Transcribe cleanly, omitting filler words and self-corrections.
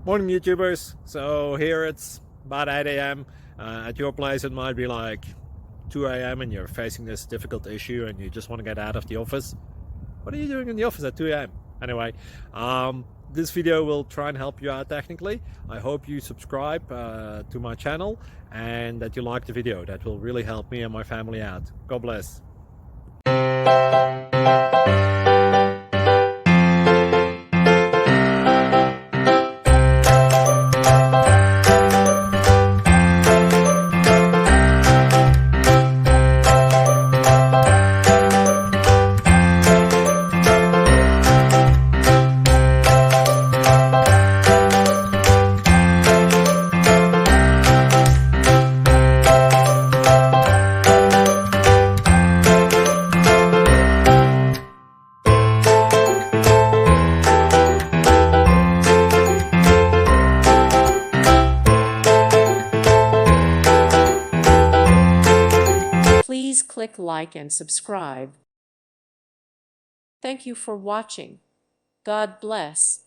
Morning YouTubers. So here it's about 8 a.m. At your place it might be like 2 a.m. and you're facing this difficult issue and you just want to get out of the office. What are you doing in the office at 2 a.m.? Anyway, this video will try and help you out technically. I hope you subscribe to my channel and that you like the video. That will really help me and my family out. God bless. Please click like and subscribe. Thank you for watching. God bless.